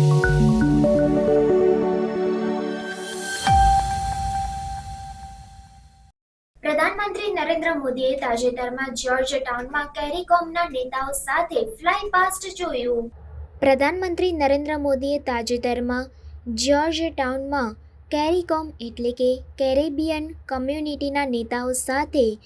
પ્રધાનમંત્રી નરેન્દ્ર મોદીએ તાજેતરમાં જ્યોર્જ ટાઉનમાં કેરીકોમના નેતાઓ સાથે ફ્લાય પાસ્ટ જોયું. પ્રધાનમંત્રી નરેન્દ્ર મોદીએ તાજેતરમાં જ્યોર્જ ટાઉનમાં કેરીકોમ એટલે કે કેરેબિયન કમ્યુનિટીના નેતાઓ સાથે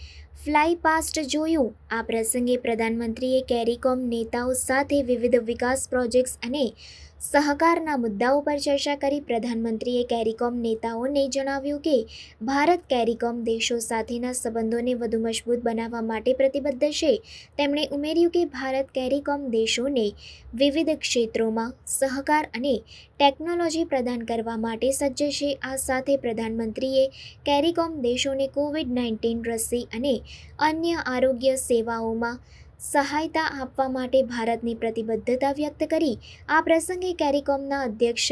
ફ્લાય પાસ્ટ જોયું. આ પ્રસંગે પ્રધાનમંત્રીએ કેરીકોમ નેતાઓ સાથે વિવિધ વિકાસ પ્રોજેક્ટ્સ અને સહકારના મુદ્દાઓ પર ચર્ચા કરી. પ્રધાનમંત્રીએ કેરીકોમ નેતાઓને જણાવ્યું કે ભારત કેરીકોમ દેશો સાથેના સંબંધોને વધુ મજબૂત બનાવવા માટે પ્રતિબદ્ધ છે. તેમણે ઉમેર્યું કે ભારત કેરીકોમ દેશોને વિવિધ ક્ષેત્રોમાં સહકાર અને ટેકનોલોજી પ્રદાન કરવા માટે સજ્જ છે. આ સાથે પ્રધાનમંત્રીએ કેરીકોમ દેશોને કોવિડ-19 રસી અને અન્ય આરોગ્ય સેવાઓમાં સહાયતા આપવા માટે ભારતની પ્રતિબદ્ધતા વ્યક્ત કરી. આ પ્રસંગે કેરીકોમના અધ્યક્ષ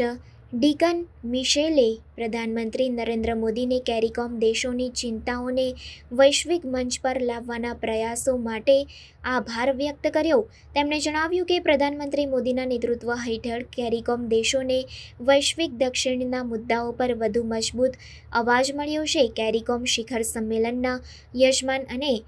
ડીકન મિશેલે પ્રધાનમંત્રી નરેન્દ્ર મોદીને કેરીકોમ દેશોની ચિંતાઓને વૈશ્વિક મંચ પર લાવવાના પ્રયાસો માટે આભાર વ્યક્ત કર્યો. તેમણે જણાવ્યું કે પ્રધાનમંત્રી મોદીના નેતૃત્વ હેઠળ કેરીકોમ દેશોને વૈશ્વિક દક્ષિણના મુદ્દાઓ પર વધુ મજબૂત અવાજ મળ્યો છે. કેરીકોમ શિખર સંમેલનના યજમાન અને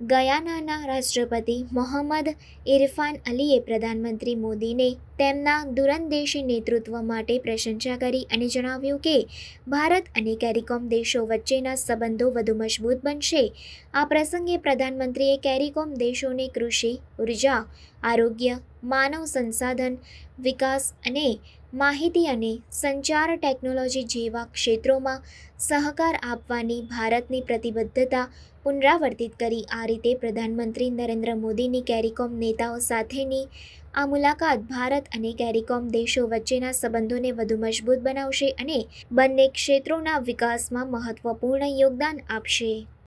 ગયાનાના રાષ્ટ્રપતિ મોહમ્મદ ઇરફાન અલીએ પ્રધાનમંત્રી મોદીને તેમના દૂરંદેશી નેતૃત્વ માટે પ્રશંસા કરી અને જણાવ્યું કે ભારત અને કેરીકોમ દેશો વચ્ચેના સંબંધો વધુ મજબૂત બનશે. આ પ્રસંગે પ્રધાનમંત્રીએ કેરીકોમ દેશોને કૃષિ, ઉર્જા, આરોગ્ય, માનવ સંસાધન વિકાસ અને માહિતી અને સંચાર ટેકનોલોજી જેવા ક્ષેત્રોમાં સહકાર આપવાની ભારતની પ્રતિબદ્ધતા પુનરાવર્તિત કરી. આ રીતે પ્રધાનમંત્રી નરેન્દ્ર મોદીની કેરીકોમ નેતાઓ સાથેની આ મુલાકાત ભારત અને કેરીકોમ દેશો વચ્ચેના સંબંધોને વધુ મજબૂત બનાવશે અને બંને ક્ષેત્રોના વિકાસમાં મહત્વપૂર્ણ યોગદાન આપશે.